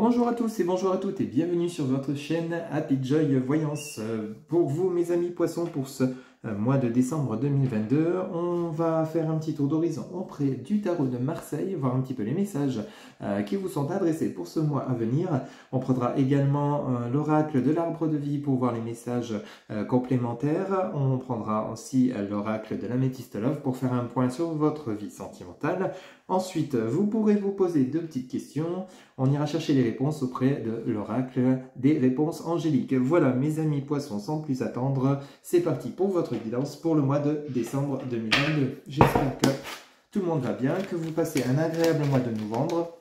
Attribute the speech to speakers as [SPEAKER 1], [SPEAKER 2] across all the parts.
[SPEAKER 1] Bonjour à tous et bonjour à toutes et bienvenue sur votre chaîne Happy Joy Voyance. Pour vous mes amis poissons, pour ce mois de décembre 2022, on va faire un petit tour d'horizon auprès du tarot de Marseille, voir un petit peu les messages qui vous sont adressés pour ce mois à venir. On prendra également l'oracle de l'arbre de vie pour voir les messages complémentaires. On prendra aussi l'oracle de l'améthyste love pour faire un point sur votre vie sentimentale. Ensuite, vous pourrez vous poser deux petites questions. On ira chercher les réponses auprès de l'oracle des réponses angéliques. Voilà mes amis poissons, sans plus attendre, c'est parti pour votre guidance pour le mois de décembre 2022. J'espère que tout le monde va bien, que vous passez un agréable mois de novembre.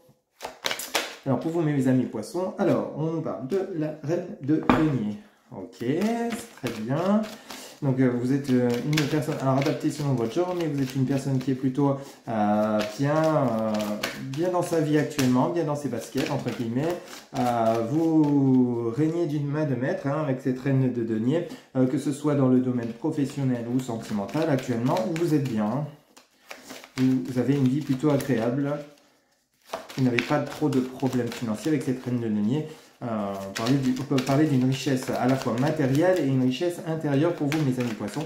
[SPEAKER 1] Alors pour vous mes amis poissons, alors on nous parle de la reine de denier. Ok, c'est très bien. Donc vous êtes une personne, alors adaptée selon votre genre, mais vous êtes une personne qui est plutôt bien dans sa vie actuellement, bien dans ses baskets, entre guillemets. Vous régnez d'une main de maître avec cette reine de denier, que ce soit dans le domaine professionnel ou sentimental, actuellement, vous êtes bien. Vous avez une vie plutôt agréable. Vous n'avez pas trop de problèmes financiers avec cette reine de denier. On peut parler d'une richesse à la fois matérielle et une richesse intérieure pour vous, mes amis poissons,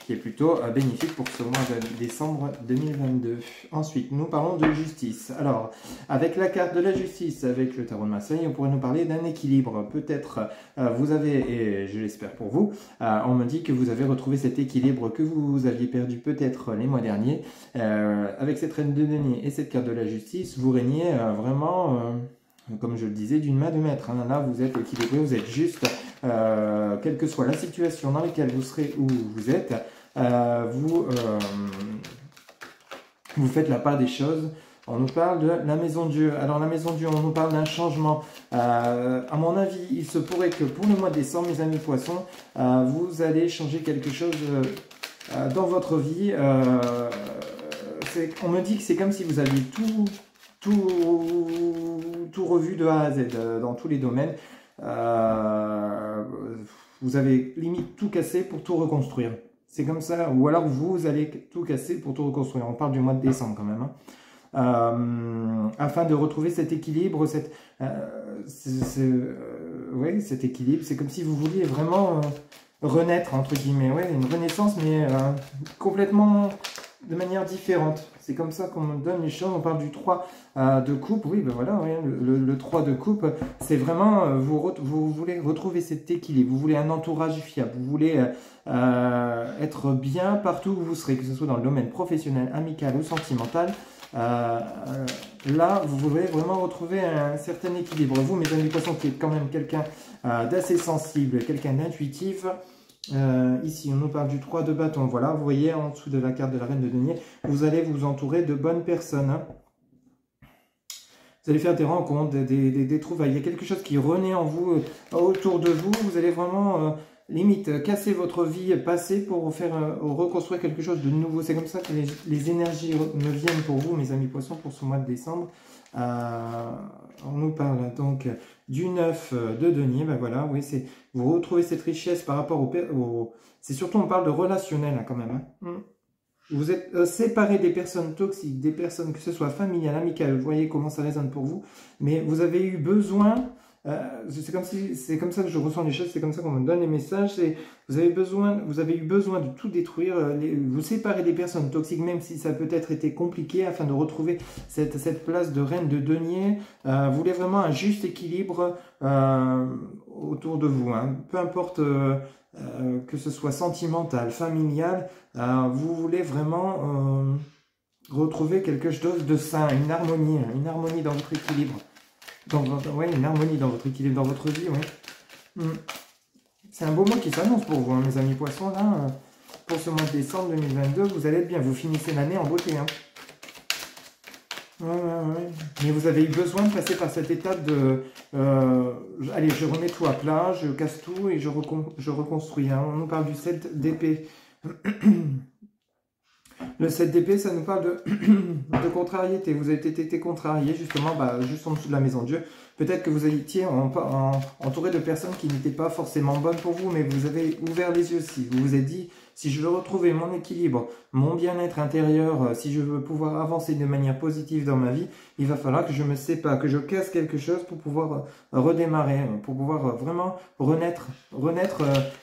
[SPEAKER 1] qui est plutôt bénéfique pour ce mois de décembre 2022. Ensuite, nous parlons de justice. Alors, avec la carte de la justice, avec le tarot de Marseille, on pourrait nous parler d'un équilibre. Peut-être vous avez, et je l'espère pour vous, on me dit que vous avez retrouvé cet équilibre que vous aviez perdu peut-être les mois derniers. Avec cette reine de denier et cette carte de la justice, vous régnez vraiment... comme je le disais, d'une main de maître. Là, vous êtes équilibré, vous êtes juste, quelle que soit la situation dans laquelle vous serez où vous êtes, vous faites la part des choses. On nous parle de la maison Dieu. Alors, la maison Dieu, on nous parle d'un changement. À mon avis, il se pourrait que pour le mois de décembre, mes amis poissons, vous allez changer quelque chose dans votre vie. On me dit que c'est comme si vous aviez tout revu de A à Z dans tous les domaines. Vous avez limite tout cassé pour tout reconstruire. C'est comme ça, ou alors vous allez tout casser pour tout reconstruire. On parle du mois de décembre quand même. Afin de retrouver cet équilibre, cet équilibre, c'est comme si vous vouliez vraiment renaître, entre guillemets. Ouais, une renaissance, mais complètement... de manière différente. C'est comme ça qu'on me donne les choses. On parle du 3 de coupe. Oui, ben voilà, oui, le 3 de coupe, c'est vraiment, vous voulez retrouver cet équilibre. Vous voulez un entourage fiable. Vous voulez être bien partout où vous serez, que ce soit dans le domaine professionnel, amical ou sentimental. Là, vous voulez vraiment retrouver un certain équilibre. Vous, mes amis poissons, qui êtes quand même quelqu'un d'assez sensible, quelqu'un d'intuitif, ici on nous parle du 3 de bâton. Voilà, vous voyez en dessous de la carte de la reine de denier, vous allez vous entourer de bonnes personnes. Vous allez faire des rencontres, des trouvailles. Il y a quelque chose qui renaît en vous, autour de vous. Vous allez vraiment limite casser votre vie passée pour faire reconstruire quelque chose de nouveau. C'est comme ça que les énergies me viennent pour vous, mes amis poissons, pour ce mois de décembre. On nous parle donc du 9 de denier. Ben voilà, oui, vous retrouvez cette richesse par rapport c'est surtout, on parle de relationnel quand même. Vous êtes séparé des personnes toxiques, des personnes que ce soit familiales, amicales. Vous voyez comment ça résonne pour vous. Mais vous avez eu besoin... c'est comme ça que je ressens les choses, c'est comme ça qu'on me donne les messages. Vous avez eu besoin de tout détruire, vous séparer des personnes toxiques, même si ça a peut-être été compliqué, afin de retrouver cette place de reine de denier. Vous voulez vraiment un juste équilibre autour de vous, peu importe que ce soit sentimental, familial, vous voulez vraiment retrouver quelque chose de sain, une harmonie dans votre équilibre. Une harmonie dans votre équilibre, dans votre vie, oui. C'est un beau mois qui s'annonce pour vous, mes amis poissons, là. Pour ce mois de décembre 2022, vous allez être bien. Vous finissez l'année en beauté, Ouais. Mais vous avez eu besoin de passer par cette étape de... allez, je remets tout à plat, je casse tout et je reconstruis. On nous parle du 7 d'épée. Le 7 d'épée, ça nous parle de contrariété. Vous avez été contrarié, justement, juste en dessous de la maison Dieu. Peut-être que vous étiez entouré de personnes qui n'étaient pas forcément bonnes pour vous, mais vous avez ouvert les yeux aussi. Vous vous êtes dit, si je veux retrouver mon équilibre, mon bien-être intérieur, si je veux pouvoir avancer de manière positive dans ma vie, il va falloir que je me sépare, que je casse quelque chose pour pouvoir redémarrer, pour pouvoir vraiment renaître,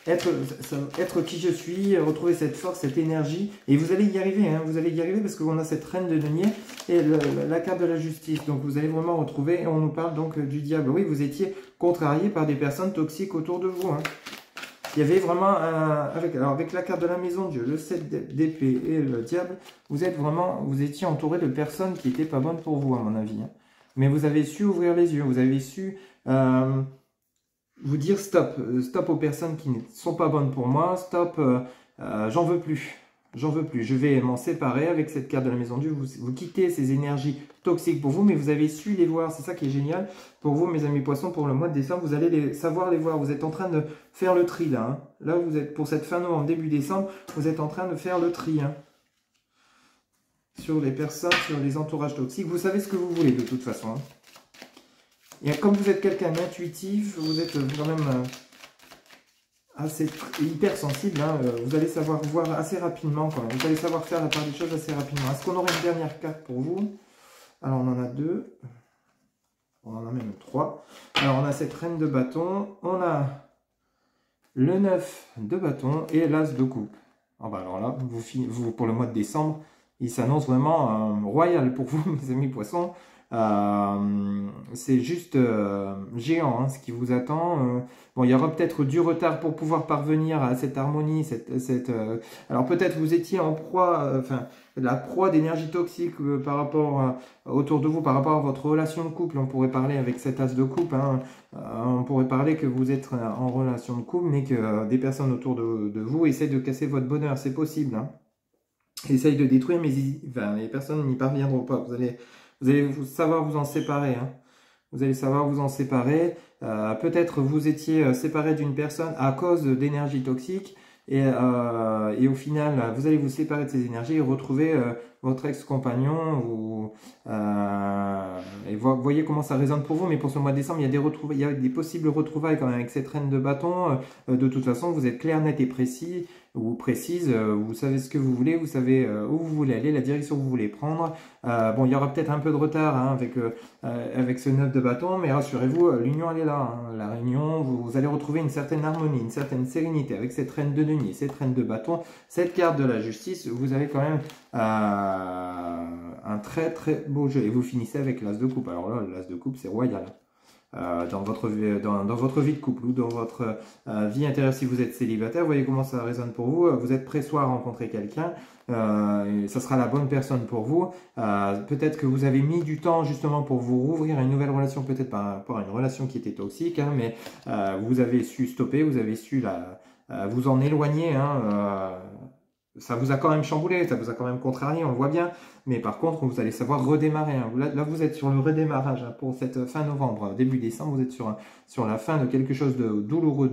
[SPEAKER 1] être qui je suis, retrouver cette force, cette énergie. Et vous allez y arriver, hein, vous allez y arriver parce qu'on a cette reine de denier et la carte de la justice. Donc vous allez vraiment retrouver, et on nous parle donc du diable. Oui, vous étiez contrarié par des personnes toxiques autour de vous, hein. Il y avait vraiment, avec la carte de la maison de Dieu, le 7 d'épée et le diable, vous étiez entouré de personnes qui n'étaient pas bonnes pour vous, à mon avis, hein. Mais vous avez su ouvrir les yeux, vous avez su vous dire stop, stop aux personnes qui ne sont pas bonnes pour moi, stop, j'en veux plus. J'en veux plus, je vais m'en séparer avec cette carte de la maison de Dieu. Vous quittez ces énergies toxiques pour vous, mais vous avez su les voir. C'est ça qui est génial pour vous, mes amis poissons, pour le mois de décembre. Vous allez savoir les voir. Vous êtes en train de faire le tri là, hein. Là, vous êtes pour cette fin novembre, début décembre, vous êtes en train de faire le tri, hein, sur les personnes, sur les entourages toxiques. Vous savez ce que vous voulez de toute façon, hein. Et comme vous êtes quelqu'un d'intuitif, vous êtes quand même... assez hyper sensible, hein, vous allez savoir voir assez rapidement quand même. Vous allez savoir faire la part des choses assez rapidement. Est-ce qu'on aurait une dernière carte pour vous? Alors on en a deux. On en a même trois. Alors on a cette reine de bâton. On a le 9 de bâton et l'as de coupe. Ah bah alors là, vous, pour le mois de décembre, il s'annonce vraiment royal pour vous, mes amis poissons. C'est juste géant, hein, ce qui vous attend. Bon, il y aura peut-être du retard pour pouvoir parvenir à cette harmonie. Alors peut-être vous étiez en proie, la proie d'énergie toxique par rapport autour de vous, par rapport à votre relation de couple. On pourrait parler avec cet as de coupe, hein, on pourrait parler que vous êtes en relation de couple, mais que des personnes autour de vous essaient de casser votre bonheur. C'est possible, hein. Essayent de détruire, mais les personnes n'y parviendront pas. Vous allez savoir vous en séparer, hein. Vous allez savoir vous en séparer. Peut-être vous étiez séparé d'une personne à cause d'énergie toxique. Et au final, vous allez vous séparer de ces énergies et retrouver votre ex-compagnon. Et voyez comment ça résonne pour vous. Mais pour ce mois de décembre, il y a des possibles retrouvailles quand même avec cette reine de bâton. De toute façon, vous êtes clair, net et précis. Ou précise, vous savez ce que vous voulez, vous savez où vous voulez aller, la direction que vous voulez prendre. Bon, il y aura peut-être un peu de retard, hein, avec ce 9 de bâton, mais rassurez-vous, l'union elle est là, hein. La réunion, vous allez retrouver une certaine harmonie, une certaine sérénité avec cette reine de denier, cette reine de bâton, cette carte de la justice. Vous avez quand même un très très beau jeu. Et vous finissez avec l'as de coupe. Alors là, l'as de coupe, c'est royal. Dans votre vie de couple ou dans votre vie intérieure, si vous êtes célibataire, vous voyez comment ça résonne pour vous. Vous êtes prêt soit à rencontrer quelqu'un, ça sera la bonne personne pour vous. Peut-être que vous avez mis du temps justement pour vous rouvrir à une nouvelle relation, peut-être par rapport à une relation qui était toxique, hein, mais vous avez su stopper, vous avez su vous en éloigner, hein. Ça vous a quand même chamboulé, ça vous a quand même contrarié, on le voit bien. Mais par contre, vous allez savoir redémarrer, hein. Là, vous êtes sur le redémarrage, hein, pour cette fin novembre, début décembre. Vous êtes sur la fin de quelque chose de douloureux,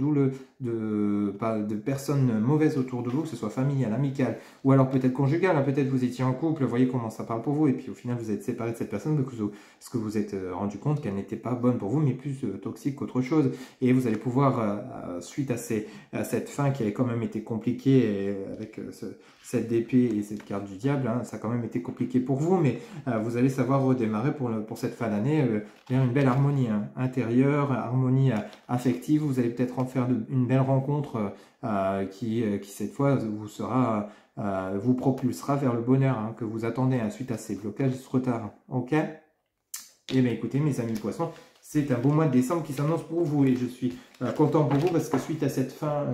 [SPEAKER 1] de personnes mauvaises autour de vous, que ce soit familial, amical, ou alors peut-être conjugal, hein. Peut-être vous étiez en couple, vous voyez comment ça parle pour vous, et puis au final, vous êtes séparé de cette personne parce que vous êtes rendu compte qu'elle n'était pas bonne pour vous, mais plus toxique qu'autre chose. Et vous allez pouvoir, suite à cette fin qui avait quand même été compliquée, avec cette d'épée et cette carte du diable, hein, ça a quand même été compliqué pour vous, mais vous allez savoir redémarrer pour cette fin d'année vers une belle harmonie, hein, intérieure, harmonie affective. Vous allez peut-être en faire une belle rencontre qui cette fois vous propulsera vers le bonheur, hein, que vous attendez, hein, suite à ces blocages, ce retard. Ok? Eh bien écoutez, mes amis poissons, c'est un beau mois de décembre qui s'annonce pour vous et je suis content pour vous parce que suite à cette fin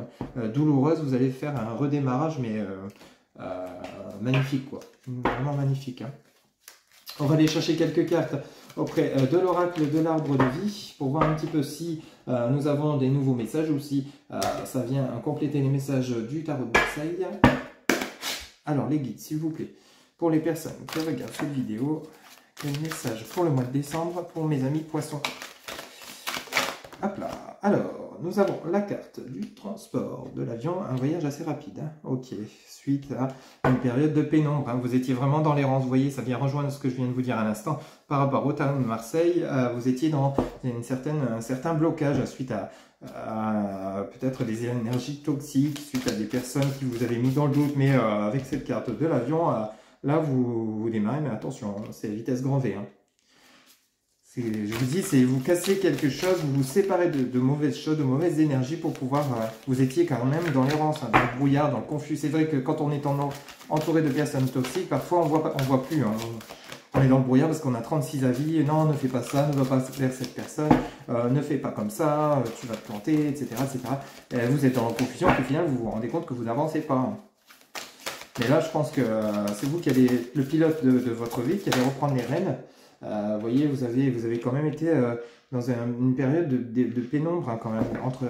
[SPEAKER 1] douloureuse, vous allez faire un redémarrage, mais magnifique, quoi. Vraiment magnifique, hein. On va aller chercher quelques cartes auprès de l'oracle de l'arbre de vie pour voir un petit peu si nous avons des nouveaux messages ou si ça vient compléter les messages du tarot de Marseille. Alors les guides, s'il vous plaît, pour les personnes qui regardent cette vidéo, quel message pour le mois de décembre pour mes amis poissons? Hop là. Alors, nous avons la carte du transport de l'avion, un voyage assez rapide. Hein. Ok, suite à une période de pénombre. Hein. Vous étiez vraiment dans l'errance, vous voyez, ça vient rejoindre ce que je viens de vous dire à l'instant. Par rapport au Tarn de Marseille, vous étiez dans un certain blocage suite à peut-être des énergies toxiques, suite à des personnes qui vous avaient mis dans le doute. Mais avec cette carte de l'avion, là, vous démarrez, mais attention, c'est vitesse grand V. Hein. Je vous dis, c'est vous cassez quelque chose, vous vous séparez de mauvaises choses, de mauvaises énergies pour pouvoir... vous étiez quand même dans l'errance, hein, dans le brouillard, dans le confus. C'est vrai que quand on est entouré de personnes toxiques, parfois on voit plus. Hein. On est dans le brouillard parce qu'on a 36 avis. Non, ne fais pas ça, ne va pas vers cette personne, ne fais pas comme ça, tu vas te planter, etc. etc. Et vous êtes dans la confusion et au final, vous vous rendez compte que vous n'avancez pas. Hein. Mais là, je pense que c'est vous qui allez, le pilote de votre vie, qui allez reprendre les rênes. Vous voyez, vous avez quand même été dans une période de pénombre hein, quand même,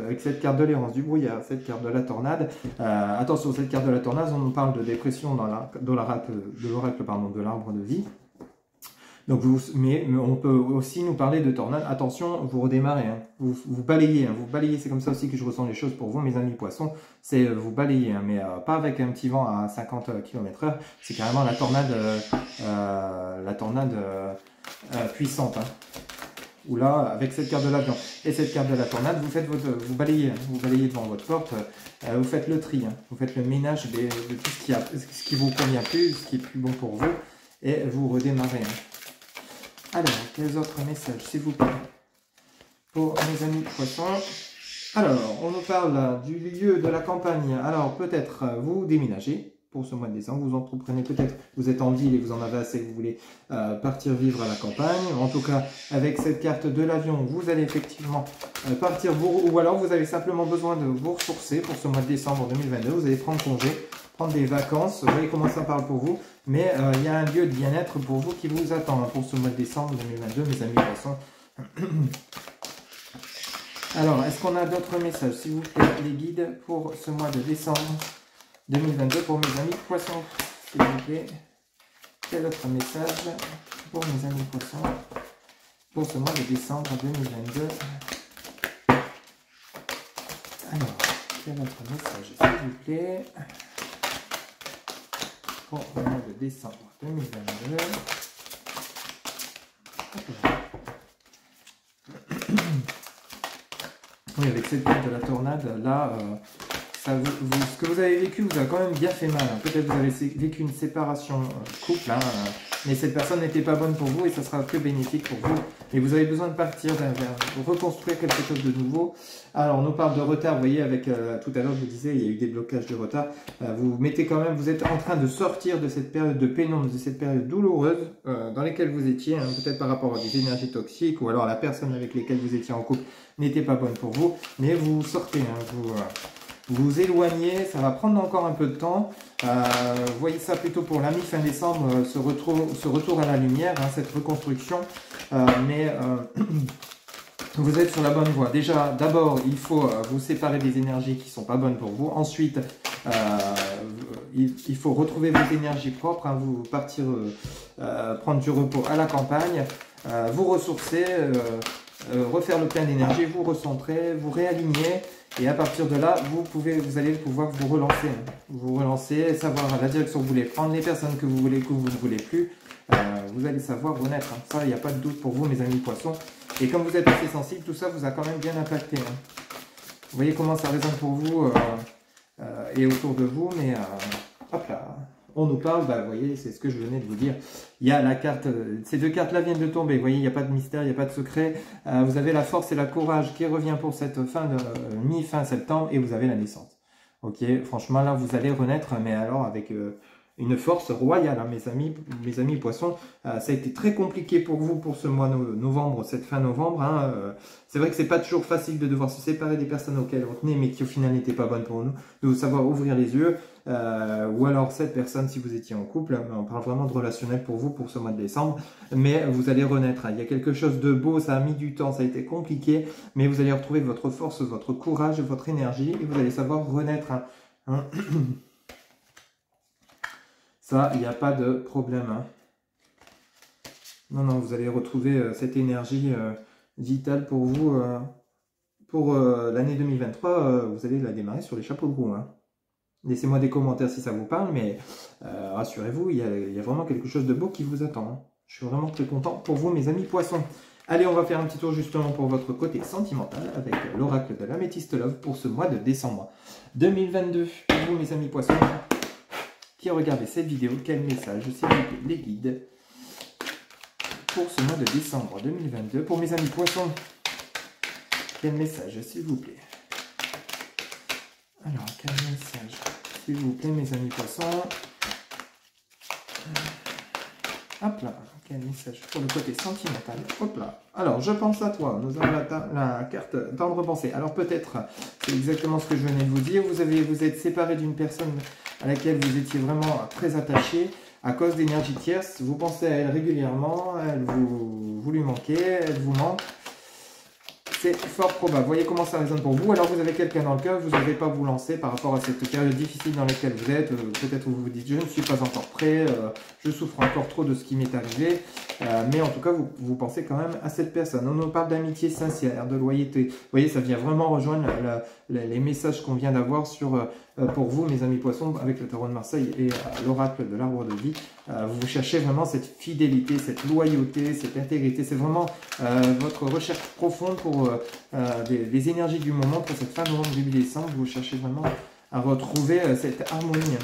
[SPEAKER 1] avec cette carte de l'errance, du brouillard, cette carte de la tornade. Attention, cette carte de la tornade, on nous parle de dépression dans l'oracle de l'arbre de vie. Donc mais on peut aussi nous parler de tornade. Attention, vous redémarrez, hein. Vous balayez, hein. Vous balayez, c'est comme ça aussi que je ressens les choses pour vous, mes amis poissons. C'est vous balayez, hein, mais pas avec un petit vent à 50 km/h. C'est carrément la tornade puissante. Hein. Ou là, avec cette carte de l'avion et cette carte de la tornade, vous balayez, hein. Vous balayez devant votre porte. Vous faites le tri, hein. Vous faites le ménage de tout ce qui vous convient plus, ce qui est plus bon pour vous, et vous redémarrez. Hein. Alors, quels autres messages, s'il vous plaît, pour mes amis poissons? Alors, on nous parle du lieu de la campagne. Alors, peut-être vous déménagez pour ce mois de décembre. Vous entreprenez peut-être, vous êtes en ville et vous en avez assez, vous voulez partir vivre à la campagne. En tout cas, avec cette carte de l'avion, vous allez effectivement partir, ou alors vous avez simplement besoin de vous ressourcer pour ce mois de décembre 2022. Vous allez prendre congé, prendre des vacances. Vous voyez comment ça parle pour vous. Mais il y a un lieu de bien-être pour vous qui vous attend pour ce mois de décembre 2022, mes amis poissons. Alors, est-ce qu'on a d'autres messages, s'il vous plaît, les guides pour ce mois de décembre 2022 pour mes amis poissons, s'il vous plaît. Quel autre message pour mes amis poissons pour ce mois de décembre 2022? Alors, quel autre message, s'il vous plaît, pour le mois de décembre 2022. Oui, avec cette carte de la tornade, là, ce que vous avez vécu vous a quand même bien fait mal. Hein. Peut-être vous avez vécu une séparation couple, hein, mais cette personne n'était pas bonne pour vous et ça sera que bénéfique pour vous. Et vous avez besoin de partir reconstruire quelque chose de nouveau. Alors, on nous parle de retard. Vous voyez, avec tout à l'heure, je vous disais, il y a eu des blocages de retard. Vous mettez quand même, vous êtes en train de sortir de cette période de pénombre, de cette période douloureuse dans laquelle vous étiez, hein, peut-être par rapport à des énergies toxiques ou alors la personne avec laquelle vous étiez en couple n'était pas bonne pour vous. Mais vous sortez, hein, vous éloignez, ça va prendre encore un peu de temps. Voyez ça plutôt pour la mi-fin décembre, ce retour à la lumière, hein, cette reconstruction. Vous êtes sur la bonne voie. Déjà, d'abord, il faut vous séparer des énergies qui ne sont pas bonnes pour vous. Ensuite, il faut retrouver vos énergies propres, hein, vous partir prendre du repos à la campagne, vous ressourcer, refaire le plein d'énergie, vous recentrer, vous réaligner. Et à partir de là, vous allez pouvoir vous relancer. Hein. Vous relancer, savoir la direction que vous voulez prendre, les personnes que vous voulez, que vous ne voulez plus. Vous allez savoir renaître. Hein. Ça, il n'y a pas de doute pour vous, mes amis poissons. Et comme vous êtes assez sensible, tout ça vous a quand même bien impacté. Hein. Vous voyez comment ça résonne pour vous et autour de vous. Mais hop là, on nous parle, bah, vous voyez, c'est ce que je venais de vous dire. Il y a la carte, ces deux cartes-là viennent de tomber. Vous voyez, il n'y a pas de mystère, il n'y a pas de secret. Vous avez la force et la courage qui revient pour cette fin de mi-fin septembre et vous avez la naissance. Ok, franchement, là, vous allez renaître, mais alors avec une force royale, hein, mes amis poissons. Ça a été très compliqué pour vous pour ce mois de novembre, cette fin novembre. Hein. C'est vrai que c'est pas toujours facile de devoir se séparer des personnes auxquelles on tenait, mais qui au final n'étaient pas bonnes pour nous, de savoir ouvrir les yeux. Ou alors cette personne, si vous étiez en couple, on parle vraiment de relationnel pour vous pour ce mois de décembre, mais vous allez renaître. Hein. Il y a quelque chose de beau, ça a mis du temps, ça a été compliqué, mais vous allez retrouver votre force, votre courage, votre énergie, et vous allez savoir renaître. Hein. Ça, il n'y a pas de problème. Hein. Non, non, vous allez retrouver cette énergie vitale pour vous pour l'année 2023, vous allez la démarrer sur les chapeaux de roue. Hein. Laissez-moi des commentaires si ça vous parle, mais rassurez-vous, il y a vraiment quelque chose de beau qui vous attend. Hein. Je suis vraiment très content pour vous, mes amis poissons. Allez, on va faire un petit tour justement pour votre côté sentimental avec l'oracle de l'Améthyste Love pour ce mois de décembre 2022. Pour vous, mes amis poissons, qui regardez cette vidéo, quel message, s'il vous plaît, les guides, pour ce mois de décembre 2022. Pour mes amis poissons, quel message, s'il vous plaît. Alors, quel message, s'il vous plaît, mes amis poissons. Hop là, quel message pour le côté sentimental. Hop là. Alors, je pense à toi. Nous avons la carte tendre pensée. Alors, peut-être, c'est exactement ce que je venais de vous dire. Vous êtes séparé d'une personne à laquelle vous étiez vraiment très attaché à cause d'énergie tierce. Vous pensez à elle régulièrement. Vous lui manquez. Elle vous manque. C'est fort probable. Voyez comment ça résonne pour vous. Alors, vous avez quelqu'un dans le cœur, vous n'avez pas vous lancer par rapport à cette période difficile dans laquelle vous êtes. Peut-être vous vous dites, je ne suis pas encore prêt, je souffre encore trop de ce qui m'est arrivé. Mais en tout cas, vous pensez quand même à cette personne. On nous parle d'amitié sincère, de loyauté. Vous voyez, ça vient vraiment rejoindre les messages qu'on vient d'avoir pour vous, mes amis poissons, avec le tarot de Marseille et l'oracle de l'arbre de vie. Vous cherchez vraiment cette fidélité, cette loyauté, cette intégrité. C'est vraiment votre recherche profonde pour les énergies du moment, pour cette fin novembre, début décembre. Vous cherchez vraiment à retrouver cette harmonie.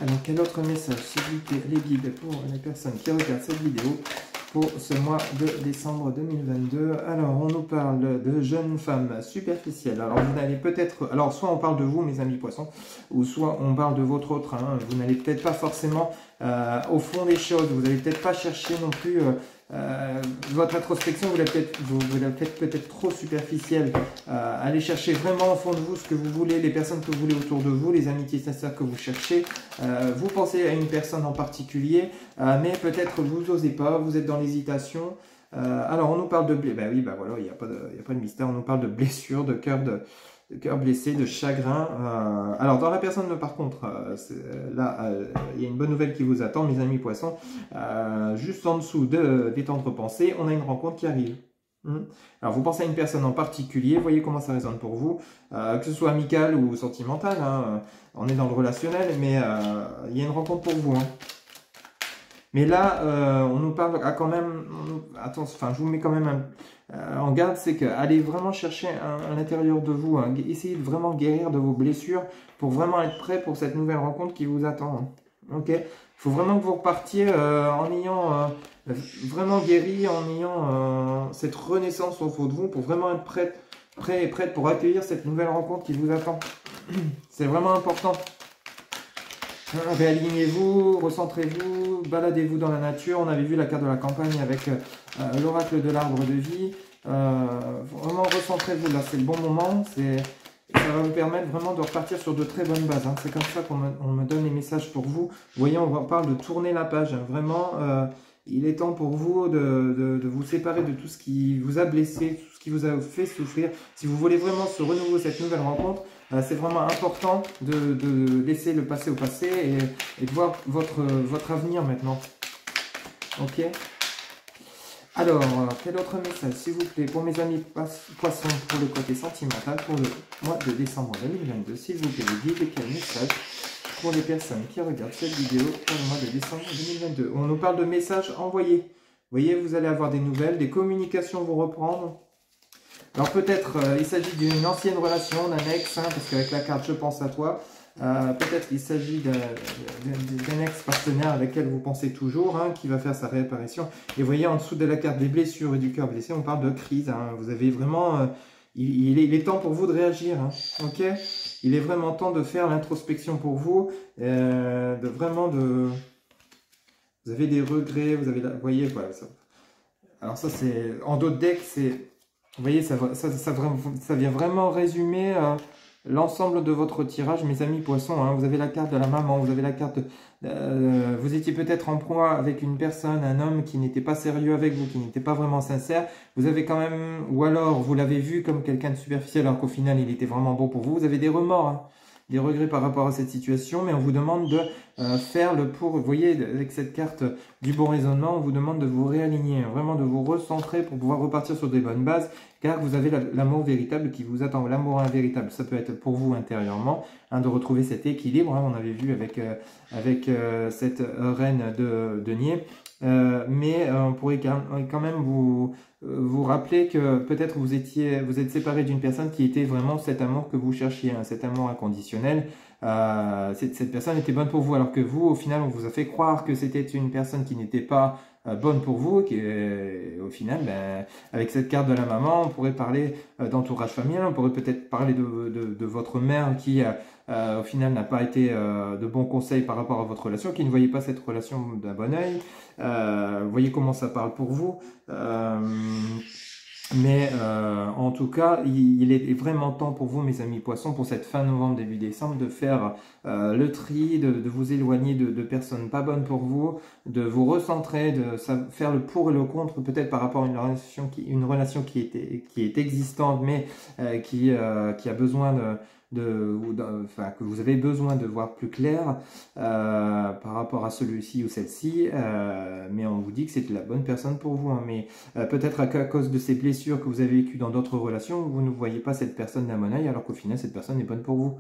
[SPEAKER 1] Alors, quel autre message, s'il vous plaît, les guides, pour les personnes qui regardent cette vidéo pour ce mois de décembre 2022. Alors, on nous parle de jeunes femmes superficielles. Alors, vous n'allez peut-être... Alors, soit on parle de vous, mes amis poissons, ou soit on parle de votre autre. Hein. Vous n'allez peut-être pas forcément au fond des choses. Vous n'allez peut-être pas chercher non plus... votre introspection, vous la faites peut-être trop superficielle. Allez chercher vraiment au fond de vous ce que vous voulez, les personnes que vous voulez autour de vous, les amitiés sincères que vous cherchez. Vous pensez à une personne en particulier, mais peut-être vous n'osez pas, vous êtes dans l'hésitation. Alors on nous parle de blessures, ben oui, ben voilà, il n'y a pas de mystère, on nous parle de blessures, de cœur blessé, de chagrin. Alors dans la personne par contre, il y a une bonne nouvelle qui vous attend, mes amis poissons. Juste en dessous des tendres pensées, on a une rencontre qui arrive. Alors vous pensez à une personne en particulier, voyez comment ça résonne pour vous, que ce soit amical ou sentimental, hein, on est dans le relationnel, mais il y a une rencontre pour vous. Hein. Mais là, on nous parle quand même, attention, enfin je vous mets quand même en garde, c'est que allez vraiment chercher à l'intérieur de vous, hein, essayez de vraiment guérir de vos blessures pour vraiment être prêt pour cette nouvelle rencontre qui vous attend. Hein. Ok, il faut vraiment que vous repartiez en ayant vraiment guéri, en ayant cette renaissance au fond de vous pour vraiment être prêt et prête pour accueillir cette nouvelle rencontre qui vous attend. C'est vraiment important. Réalignez-vous, recentrez-vous, baladez-vous dans la nature. On avait vu la carte de la campagne avec l'oracle de l'arbre de vie. Vraiment recentrez-vous, là c'est le bon moment. Ça va vous permettre vraiment de repartir sur de très bonnes bases. Hein. C'est comme ça qu'on me donne les messages pour vous. Vous voyez, on parle de tourner la page. Hein. Vraiment, il est temps pour vous de vous séparer de tout ce qui vous a blessé, tout ce qui vous a fait souffrir. Si vous voulez vraiment se renouveler cette nouvelle rencontre, c'est vraiment important de laisser le passé au passé et de voir votre avenir maintenant. Ok. Alors, quel autre message, s'il vous plaît, pour mes amis poissons, pour le côté sentimental, pour le mois de décembre 2022, s'il vous plaît, les guides, quel message pour les personnes qui regardent cette vidéo pour le mois de décembre 2022. On nous parle de messages envoyés. Vous voyez, vous allez avoir des nouvelles, des communications vont reprendre. Alors peut-être il s'agit d'une ancienne relation, d'un ex, hein, parce qu'avec la carte je pense à toi. Peut-être il s'agit d'un ex-partenaire avec lequel vous pensez toujours, hein, qui va faire sa réapparition. Et vous voyez en dessous de la carte des blessures et du cœur blessé, on parle de crise. Hein. Vous avez vraiment... il est temps pour vous de réagir. Hein, ok, il est vraiment temps de faire l'introspection pour vous. Vous avez des regrets, vous voyez, voilà. Ça. Alors ça c'est... En d'autres decks, c'est... Vous voyez, ça vient vraiment résumer l'ensemble de votre tirage, mes amis poissons. Hein. Vous avez la carte de la maman, vous avez la carte... vous étiez peut-être en proie avec une personne, un homme qui n'était pas sérieux avec vous, qui n'était pas vraiment sincère. Vous avez quand même... Ou alors, vous l'avez vu comme quelqu'un de superficiel, alors qu'au final, il était vraiment bon pour vous. Vous avez des remords. Hein. des regrets par rapport à cette situation, mais on vous demande de faire le pour. Vous voyez, avec cette carte du bon raisonnement, on vous demande de vous réaligner, vraiment de vous recentrer pour pouvoir repartir sur des bonnes bases, car vous avez l'amour véritable qui vous attend. L'amour véritable, ça peut être pour vous intérieurement, hein, de retrouver cet équilibre, hein, on avait vu avec cette reine de denier. Mais on pourrait quand même vous rappeler que peut-être vous êtes séparé d'une personne qui était vraiment cet amour que vous cherchiez, hein, cet amour inconditionnel. Cette personne était bonne pour vous, alors que vous, au final, on vous a fait croire que c'était une personne qui n'était pas bonne pour vous, au final, avec cette carte de la maman, on pourrait parler d'entourage familial, on pourrait peut-être parler de votre mère qui, au final, n'a pas été de bons conseils par rapport à votre relation, qui ne voyait pas cette relation d'un bon œil. Vous voyez comment ça parle pour vous. Mais en tout cas, il est vraiment temps pour vous, mes amis poissons, pour cette fin novembre, début décembre, de faire le tri, de vous éloigner de personnes pas bonnes pour vous, de vous recentrer, de faire le pour et le contre, peut-être par rapport à une relation qui est existante, mais qui a besoin que vous avez besoin de voir plus clair par rapport à celui-ci ou celle-ci, mais on vous dit que c'est la bonne personne pour vous, hein, mais peut-être à cause de ces blessures que vous avez vécues dans d'autres relations, vous ne voyez pas cette personne d'un bon œil, alors qu'au final cette personne est bonne pour vous.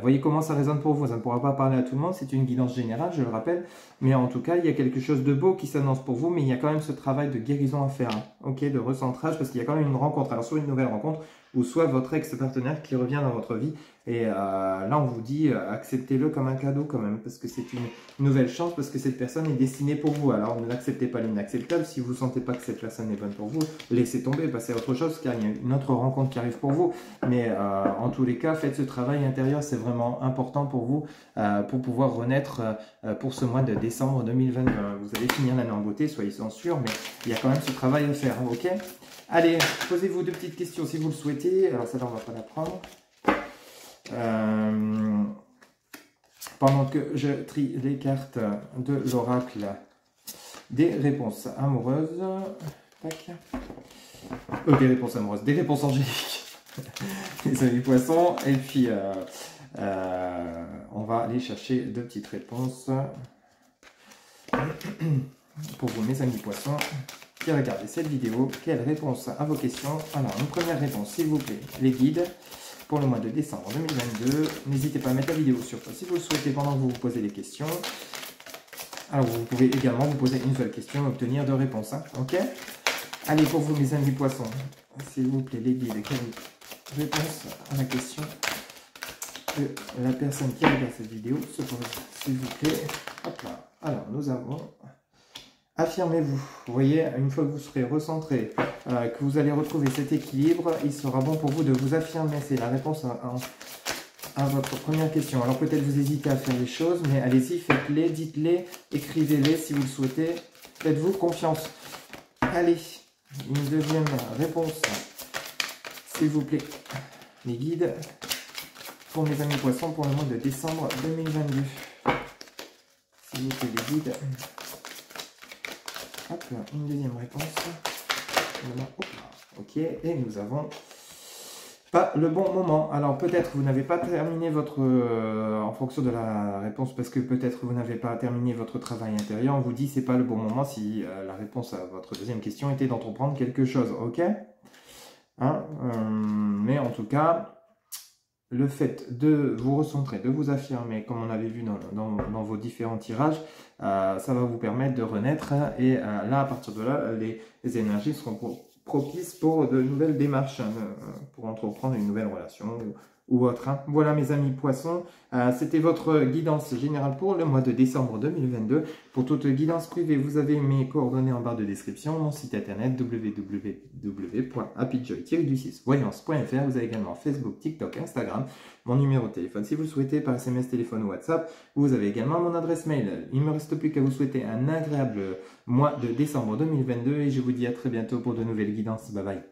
[SPEAKER 1] Voyez comment ça résonne pour vous, ça ne pourra pas parler à tout le monde, c'est une guidance générale, je le rappelle, mais en tout cas il y a quelque chose de beau qui s'annonce pour vous, mais il y a quand même ce travail de guérison à faire, hein, ok, de recentrage, parce qu'il y a quand même une rencontre, alors soit une nouvelle rencontre, ou soit votre ex-partenaire qui revient dans votre vie. Et là, on vous dit, acceptez-le comme un cadeau quand même, parce que c'est une nouvelle chance, parce que cette personne est destinée pour vous. Alors, ne l'acceptez pas l'inacceptable. Si vous ne sentez pas que cette personne est bonne pour vous, laissez tomber, passez à autre chose, car il y a une autre rencontre qui arrive pour vous. Mais en tous les cas, faites ce travail intérieur, c'est vraiment important pour vous, pour pouvoir renaître pour ce mois de décembre 2022. Vous allez finir l'année en beauté, soyez-en sûrs, mais il y a quand même ce travail à faire, ok ? Allez, posez-vous deux petites questions si vous le souhaitez. Alors celle-là, on ne va pas la prendre. Pendant que je trie les cartes de l'oracle des réponses amoureuses. Tac. Des réponses amoureuses, des réponses angéliques. Les amis poissons. Et puis, on va aller chercher deux petites réponses pour vous, mes amis poissons, qui regardez cette vidéo. Quelle réponse à vos questions? Alors, une première réponse, s'il vous plaît, les guides pour le mois de décembre 2022. N'hésitez pas à mettre la vidéo sur pause si vous le souhaitez pendant que vous vous posez les questions. Alors, vous pouvez également vous poser une seule question et obtenir deux réponses. Hein, ok? Allez, pour vous, mes amis poissons, s'il vous plaît, les guides, quelle réponse à la question que la personne qui regarde cette vidéo se pose, s'il vous plaît. Hop là. Alors, nous avons... Affirmez-vous. Vous voyez, une fois que vous serez recentré, que vous allez retrouver cet équilibre, il sera bon pour vous de vous affirmer. C'est la réponse à votre première question. Alors peut-être vous hésitez à faire les choses, mais allez-y, faites-les, dites-les, écrivez-les si vous le souhaitez. Faites-vous confiance. Allez, une deuxième réponse, s'il vous plaît. Les guides pour mes amis poissons pour le mois de décembre 2022. S'il vous plaît, les guides. Hop, une deuxième réponse. Ok, et nous avons pas le bon moment. Alors peut-être vous n'avez pas terminé votre... en fonction de la réponse, parce que peut-être vous n'avez pas terminé votre travail intérieur. On vous dit c'est pas le bon moment si la réponse à votre deuxième question était d'entreprendre quelque chose. Ok, hein, mais en tout cas... Le fait de vous recentrer, de vous affirmer, comme on avait vu dans vos différents tirages, ça va vous permettre de renaître. Et là, à partir de là, les énergies seront propices pour de nouvelles démarches, pour entreprendre une nouvelle relation ou autre. Hein. Voilà, mes amis poissons, c'était votre guidance générale pour le mois de décembre 2022. Pour toute guidance privée, vous avez mes coordonnées en barre de description, mon site internet www.happyjoy-voyance.fr. Vous avez également Facebook, TikTok, Instagram, mon numéro de téléphone si vous le souhaitez par SMS, téléphone ou WhatsApp. Vous avez également mon adresse mail. Il ne me reste plus qu'à vous souhaiter un agréable mois de décembre 2022 et je vous dis à très bientôt pour de nouvelles guidances. Bye bye.